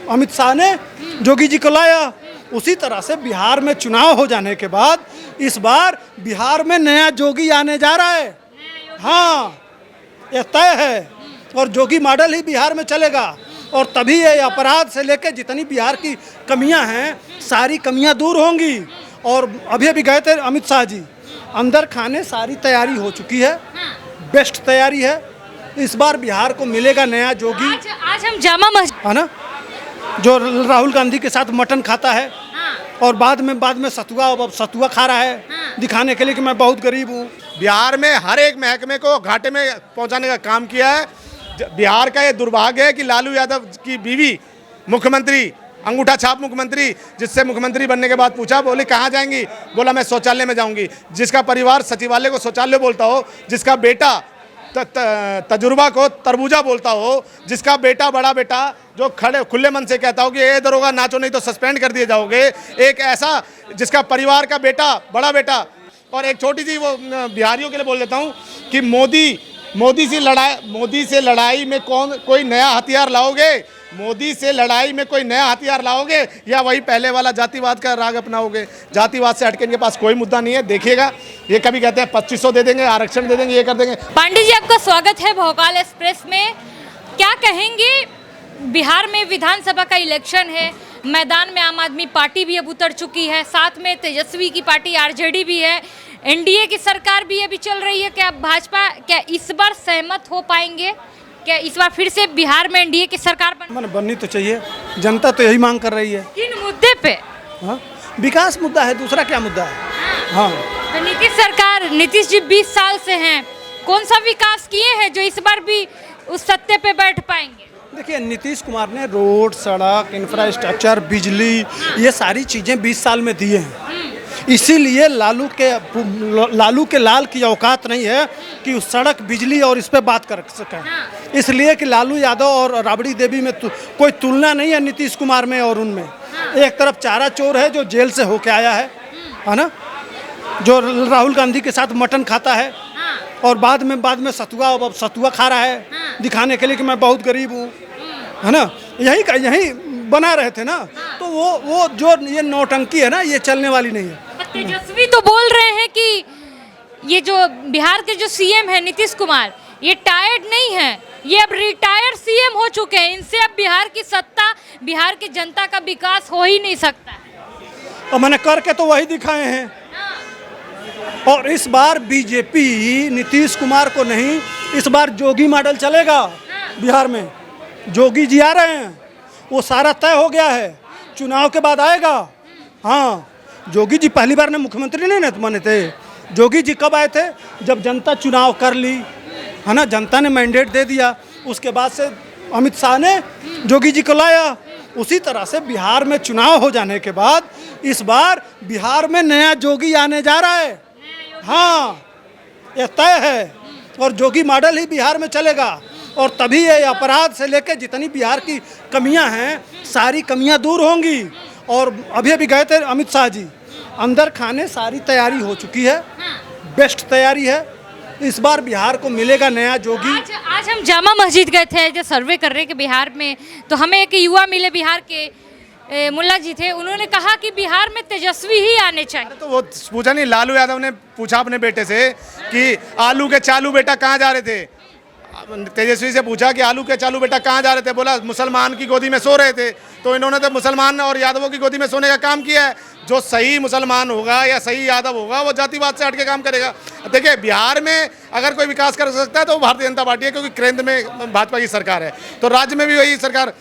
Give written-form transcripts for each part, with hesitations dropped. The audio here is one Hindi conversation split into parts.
अमित शाह ने जोगी जी को लाया, उसी तरह से बिहार में चुनाव हो जाने के बाद इस बार बिहार में नया जोगी आने जा रहा है। हाँ, यह तय है और जोगी मॉडल ही बिहार में चलेगा और तभी ये अपराध से लेकर जितनी बिहार की कमियां हैं सारी कमियां दूर होंगी। और अभी अभी गए थे अमित शाह जी, अंदर खाने सारी तैयारी हो चुकी है, बेस्ट तैयारी है। इस बार बिहार को मिलेगा नया जोगी। आज हम जामा मस्जिद, है ना, जो राहुल गांधी के साथ मटन खाता है और बाद में सतुआ खा रहा है, दिखाने के लिए कि मैं बहुत गरीब हूँ। बिहार में हर एक महकमे को घाटे में पहुंचाने का काम किया है। बिहार का ये दुर्भाग्य है कि लालू यादव की बीवी मुख्यमंत्री, अंगूठा छाप मुख्यमंत्री, जिससे मुख्यमंत्री बनने के बाद पूछा, बोले कहाँ जाएंगी, बोला मैं शौचालय में जाऊंगी। जिसका परिवार सचिवालय को शौचालय बोलता हो, जिसका बेटा तजुर्बा को तरबूजा बोलता हो, जिसका बेटा, बड़ा बेटा जो खड़े खुले मन से कहता हो कि ये दरोगा नाचो नहीं तो सस्पेंड कर दिए जाओगे, एक ऐसा जिसका परिवार का बेटा, बड़ा बेटा। और एक छोटी सी वो बिहारियों के लिए बोल देता हूँ कि मोदी से लड़ाई में कोई नया हथियार लाओगे? मोदी से लड़ाई में कोई नया हथियार लाओगे या वही पहले वाला जातिवाद का राग अपनाओगे? जातिवाद से हटके इनके पास कोई मुद्दा नहीं है। देखिएगा, ये कभी कहते हैं 2500 दे देंगे, आरक्षण दे देंगे, ये कर देंगे। पांडे जी, आपका स्वागत है भोकाल एक्सप्रेस में। क्या कहेंगे, बिहार में विधानसभा का इलेक्शन है, मैदान में आम आदमी पार्टी भी अब उतर चुकी है, साथ में तेजस्वी की पार्टी आरजेडी भी है, एनडीए की सरकार भी अभी चल रही है। क्या भाजपा इस बार सहमत हो पाएंगे? क्या इस बार फिर से बिहार में एनडीए की सरकार बननी तो चाहिए, जनता तो यही मांग कर रही है। किन मुद्दे पे? हाँ, विकास मुद्दा है, दूसरा क्या मुद्दा है? हाँ, तो नीतीश जी 20 साल से हैं, कौन सा विकास किए हैं जो इस बार भी उस सत्ते पे बैठ पाएंगे? देखिए, नीतीश कुमार ने रोड, सड़क, इंफ्रास्ट्रक्चर, बिजली, ये सारी चीज़ें 20 साल में दिए हैं। इसीलिए लालू के लाल की औकात नहीं है कि उस सड़क, बिजली और इस पे बात कर सकें। इसलिए कि लालू यादव और राबड़ी देवी में कोई तुलना नहीं है नीतीश कुमार में और उनमें। एक तरफ चारा चोर है जो जेल से होके आया है ना, जो राहुल गांधी के साथ मटन खाता है और बाद में सतुआ खा रहा है, दिखाने के लिए कि मैं बहुत गरीब हूँ, है ना। यही बना रहे थे ना, तो वो जो ये नौटंकी है ना, ये चलने वाली नहीं है। तेजस्वी तो बोल रहे हैं कि ये जो बिहार के जो सीएम है नीतीश कुमार, ये टायर्ड नहीं है, ये अब रिटायर्ड सीएम हो चुके हैं, इनसे अब बिहार की सत्ता, बिहार की जनता का विकास हो ही नहीं सकता है। और मैंने करके तो वही दिखाए हैं। और इस बार बीजेपी नीतीश कुमार को नहीं, इस बार जोगी मॉडल चलेगा बिहार में। जोगी जी आ रहे हैं, वो सारा तय हो गया है, चुनाव के बाद आएगा। हाँ, जोगी जी पहली बार ने मुख्यमंत्री नहीं बने थे। जोगी जी कब आए थे? जब जनता चुनाव कर ली, है ना, जनता ने मैंडेट दे दिया, उसके बाद से अमित शाह ने जोगी जी को लाया। उसी तरह से बिहार में चुनाव हो जाने के बाद इस बार बिहार में नया जोगी आने जा रहा है। हाँ, यह तय है और जोगी मॉडल ही बिहार में चलेगा और तभी ये अपराध से लेकर जितनी बिहार की कमियां हैं सारी कमियां दूर होंगी। और अभी अभी गए थे अमित शाह जी, अंदर खाने सारी तैयारी हो चुकी है, बेस्ट तैयारी है। इस बार बिहार को मिलेगा नया जोगी। आज हम जामा मस्जिद गए थे जो सर्वे कर रहे कि बिहार में, तो हमें एक युवा मिले बिहार के, मुल्ला जी थे, उन्होंने कहा कि बिहार में तेजस्वी ही आने चाहिए। तो वो पूछा नहीं, लालू यादव ने पूछा अपने बेटे से कि आलू के चालू बेटा कहाँ जा रहे थे? तेजस्वी से पूछा कि आलू के चालू बेटा कहाँ जा रहे थे? बोला मुसलमान की गोदी में सो रहे थे। तो इन्होंने तो मुसलमान और यादवों की गोदी में सोने का काम किया है। जो सही मुसलमान होगा या सही यादव होगा वो जातिवाद से हटके काम करेगा। देखिए, बिहार में अगर कोई विकास कर सकता है तो वो भारतीय जनता पार्टी है, क्योंकि केंद्र में भाजपा की सरकार है, तो राज्य में भी वही सरकार।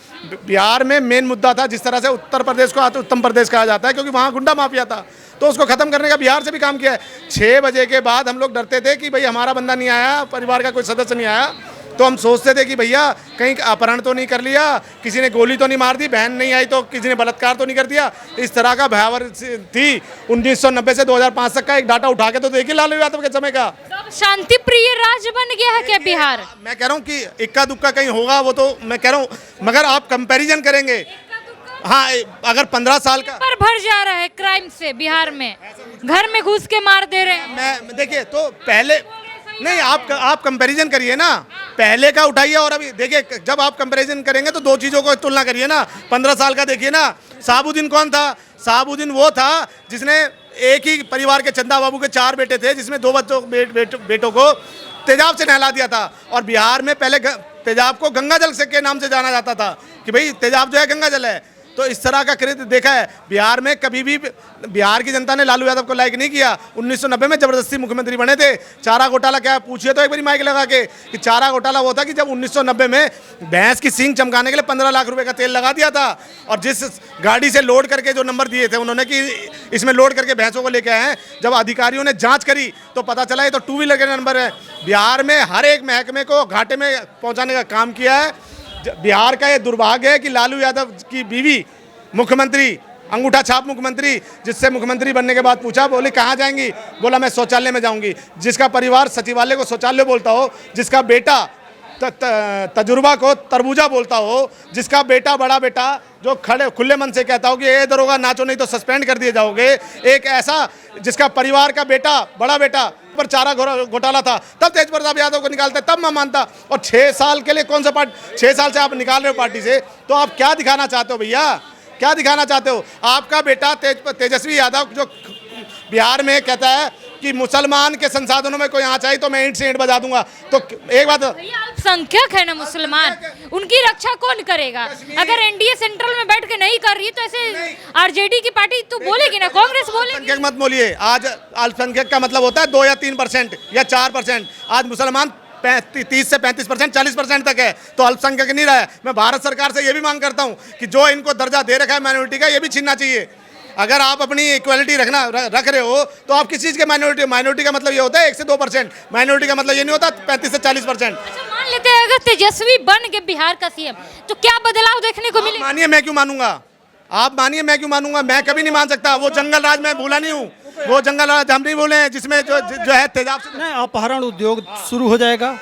बिहार में मेन मुद्दा था, जिस तरह से उत्तर प्रदेश को उत्तम प्रदेश कहा जाता है, क्योंकि वहाँ गुंडा माफिया था, तो उसको खत्म करने का बिहार से भी काम किया है। 6 बजे के बाद हम लोग डरते थे कि भाई हमारा बंदा नहीं आया, परिवार का कोई सदस्य नहीं आया, तो हम सोचते थे कि भैया कहीं अपहरण तो नहीं कर लिया, किसी ने गोली तो नहीं मार दी, बहन नहीं आई तो किसी ने बलात्कार तो नहीं कर दिया। इस तरह का भयावह थी 1990 से 2005 तक का एक डाटा उठा के तो देखिए लालू यादव के समय का। शांति प्रिय राज्य बन गया है क्या बिहार? मैं कह रहा हूँ कि इक्का दुक्का कहीं होगा, वो तो मैं कह रहा हूँ, मगर आप कंपैरिजन करेंगे, हाँ, अगर 15 साल का पर भर जा रहा है क्राइम से बिहार में, घर में घुस के मार दे रहे हैं। मैं देखिए, तो पहले नहीं, आप कंपैरिजन करिए ना, पहले का उठाइए और अभी देखिए। जब आप कंपैरिजन करेंगे तो दो चीज़ों को तुलना करिए ना। 15 साल का देखिए ना। शहाबुद्दीन कौन था? शहाबुद्दीन वो था जिसने एक ही परिवार के चंदा बाबू के 4 बेटे थे, जिसमें 2 बेटों को तेजाब से नहला दिया था। और बिहार में पहले तेजाब को गंगा जल से के नाम से जाना जाता था कि भाई तेजाब जो है गंगा जल है। तो इस तरह का कृत्य देखा है बिहार में। कभी भी बिहार की जनता ने लालू यादव को लाइक नहीं किया। 1990 में जबरदस्ती मुख्यमंत्री बने थे। चारा घोटाला क्या है पूछिए तो एक बार माइक लगा के कि चारा घोटाला वो था कि जब 1990 में भैंस की सींग चमकाने के लिए 15 लाख रुपए का तेल लगा दिया था। और जिस गाड़ी से लोड करके जो नंबर दिए थे उन्होंने कि इसमें लोड करके भैंसों को लेके आए हैं, जब अधिकारियों ने जाँच करी तो पता चला ये तो 2 व्हीलर का नंबर है। बिहार में हर एक महकमे को घाटे में पहुँचाने का काम किया है। बिहार का ये दुर्भाग्य है कि लालू यादव की बीवी मुख्यमंत्री, अंगूठा छाप मुख्यमंत्री, जिससे मुख्यमंत्री बनने के बाद पूछा, बोली कहाँ जाएंगी? बोला मैं शौचालय में जाऊंगी। जिसका परिवार सचिवालय को शौचालय बोलता हो, जिसका बेटा तजुर्बा को तरबूजा बोलता हो, जिसका बेटा बड़ा बेटा जो खुले मन से कहता हो कि ये दरोगा नाचो नहीं तो सस्पेंड कर दिए जाओगे, एक ऐसा जिसका परिवार का बेटा बड़ा बेटा पर चारा घोटाला था, तब तेज प्रताप यादव को निकालते, तब मैं मानता। और 6 साल के लिए कौन सा पार्टी, 6 साल से आप निकाल रहे हो पार्टी से, तो आप क्या दिखाना चाहते हो भैया? क्या दिखाना चाहते हो? आपका बेटा तेजस्वी यादव जो बिहार में कहता है कि मुसलमान के संसाधनों में कोई यहाँ चाहिए तो मैं ईंट से ईंट बजा दूंगा। तो एक बात, अल्पसंख्यक है ना मुसलमान, उनकी रक्षा कौन करेगा? अगर एनडीए सेंट्रल में बैठ के नहीं कर रही तो ऐसे आरजेडी की पार्टी तो बोलेगी ना, कांग्रेस बोलेगी। अल्पसंख्यक मत बोलिए। आज अल्पसंख्यक का मतलब होता है 2 या 3% या 4%। आज मुसलमान 30 से 35%, 40% तक है, तो अल्पसंख्यक नहीं रहा है। मैं भारत सरकार से ये भी मांग करता हूँ कि जो इनको दर्जा दे रखा है माइनॉरिटी का, ये भी छीनना चाहिए। अगर आप अपनी इक्वलिटी रख रहे हो तो आप किस चीज़ के माइनॉरिटी का मतलब ये होता है 1 से 2%। माइनॉरिटी का मतलब ये नहीं होता 35 से 40%। अच्छा, मान लेते हैं अगर तेजस्वी बन के बिहार का सीएम, तो क्या बदलाव देखने को मिलेगा? मानिए मैं क्यों मानूंगा? आप मानिए मैं क्यों मानूंगा? मैं कभी नहीं मान सकता। वो जंगल राज मैं भूला नहीं हूँ, वो जंगल राज हम नहीं भूले हैं जिसमें जो है तेजाब से नहीं, अपहरण उद्योग शुरू हो जाएगा,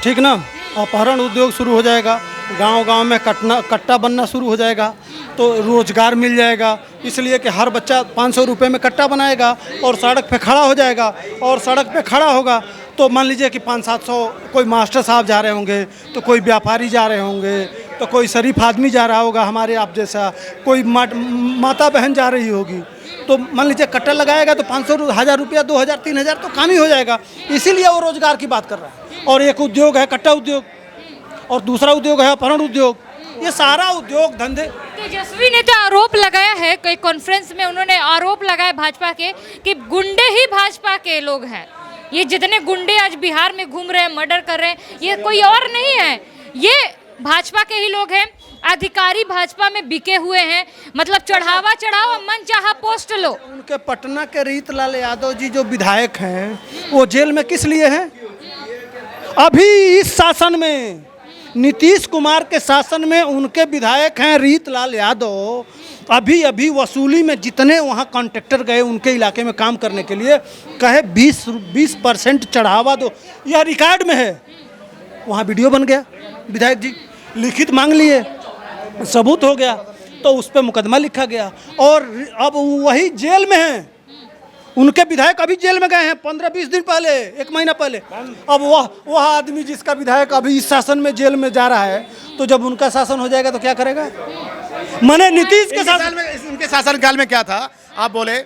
ठीक ना? अपहरण उद्योग शुरू हो जाएगा, गांव-गांव में कट्टा बनना शुरू हो जाएगा, तो रोजगार मिल जाएगा। इसलिए कि हर बच्चा 500 रुपये में कट्टा बनाएगा और सड़क पे खड़ा हो जाएगा। और सड़क पे खड़ा होगा तो मान लीजिए कि 500-700 कोई मास्टर साहब जा रहे होंगे, तो कोई व्यापारी जा रहे होंगे, तो कोई शरीफ आदमी जा रहा होगा हमारे आप जैसा, कोई माता बहन जा रही होगी, तो मान लीजिए कट्टा लगाएगा तो 500, 1000 रुपया, 2000, 3000 तो काम ही हो जाएगा। इसीलिए वो रोजगार की बात कर रहा है। और एक उद्योग है कट्टा उद्योग, और दूसरा उद्योग है अपहरण उद्योग। ये सारा उद्योग धंधे। तेजस्वी ने तो आरोप लगाया है, कई कॉन्फ्रेंस में उन्होंने आरोप लगाया भाजपा के कि गुंडे ही भाजपा के लोग हैं। ये जितने गुंडे आज बिहार में घूम रहे हैं, मर्डर कर रहे हैं, ये कोई और नहीं है, ये भाजपा के ही लोग हैं। अधिकारी भाजपा में बिके हुए हैं, मतलब चढ़ावा चढ़ाओ, मन चाहा पोस्ट लो। उनके पटना के रीतलाल यादव जी जो विधायक हैं, वो जेल में किस लिए हैं? अभी इस शासन में, नीतीश कुमार के शासन में उनके विधायक हैं रीतलाल यादव। अभी वसूली में जितने वहाँ कॉन्ट्रैक्टर गए उनके इलाके में काम करने के लिए, कहे 20% चढ़ावा दो, यह रिकॉर्ड में है। वहाँ वीडियो बन गया, विधायक जी लिखित मांग लिए, सबूत हो गया, तो उस पर मुकदमा लिखा गया और अब वही जेल में हैं। उनके विधायक अभी जेल में गए हैं 15-20 दिन पहले, 1 महीना पहले। अब वह आदमी जिसका विधायक अभी इस शासन में जेल में जा रहा है, तो जब उनका शासन हो जाएगा तो क्या करेगा? मैंने नीतीश के शासन में, उनके शासनकाल में क्या था आप बोले?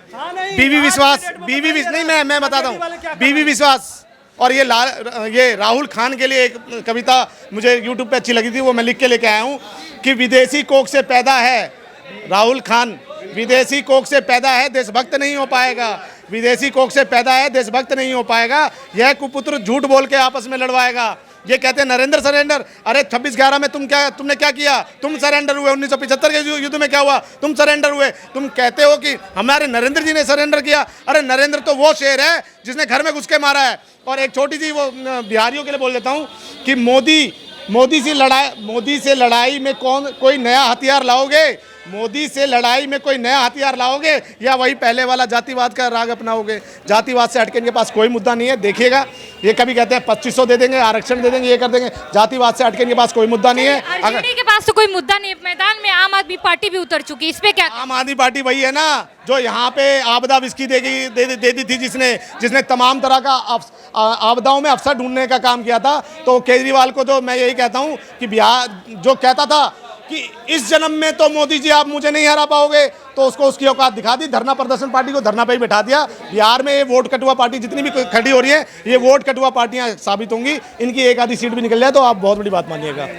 बीवी विश्वास, नहीं मैं बताता हूँ। बीवी विश्वास और ये राहुल खान के लिए एक कविता मुझे यूट्यूब पे अच्छी लगी थी, वो मैं लिख के लेके आया हूँ कि विदेशी कोख से पैदा है राहुल खान, विदेशी कोख से पैदा है, देशभक्त नहीं हो पाएगा। विदेशी कोख से पैदा है, देशभक्त नहीं हो पाएगा। यह कुपुत्र झूठ बोल के आपस में लड़वाएगा। ये कहते हैं नरेंद्र सरेंडर। अरे 26/11 में तुमने क्या किया? तुम सरेंडर हुए। 1975 के युद्ध में क्या हुआ? तुम सरेंडर हुए। तुम कहते हो कि हमारे नरेंद्र जी ने सरेंडर किया। अरे नरेंद्र तो वो शेर है जिसने घर में घुस के मारा है। और एक छोटी सी वो बिहारियों के लिए बोल देता हूँ कि मोदी से लड़ाई में कोई नया हथियार लाओगे? मोदी से लड़ाई में कोई नया हथियार लाओगे या वही पहले वाला जातिवाद का राग अपनाओगे? जातिवाद से हटके इनके पास कोई मुद्दा नहीं है, देखिएगा। ये कभी कहते हैं 2500 दे देंगे, आरक्षण दे देंगे, ये कर देंगे। जातिवाद से हटके इनके पास कोई मुद्दा नहीं है। आरजेडी के पास तो कोई मुद्दा नहीं है। मैदान में आम आदमी पार्टी भी उतर चुकी है, इस पे क्या? आम आदमी पार्टी वही है ना जो यहाँ पे आपदा विस्की दे दी थी, जिसने तमाम तरह का आपदाओं में अवसर ढूंढने का काम किया था। तो केजरीवाल को तो मैं यही कहता हूँ कि बिहार जो कहता था कि इस जन्म में तो मोदी जी आप मुझे नहीं हरा पाओगे, तो उसको उसकी औकात दिखा दी। धरना प्रदर्शन पार्टी को धरना पे ही बैठा दिया। बिहार में ये वोट कटुआ पार्टी जितनी भी खड़ी हो रही है, ये वोट कटुआ पार्टियां साबित होंगी। इनकी एक आधी सीट भी निकल जाए तो आप बहुत बड़ी बात मानिएगा।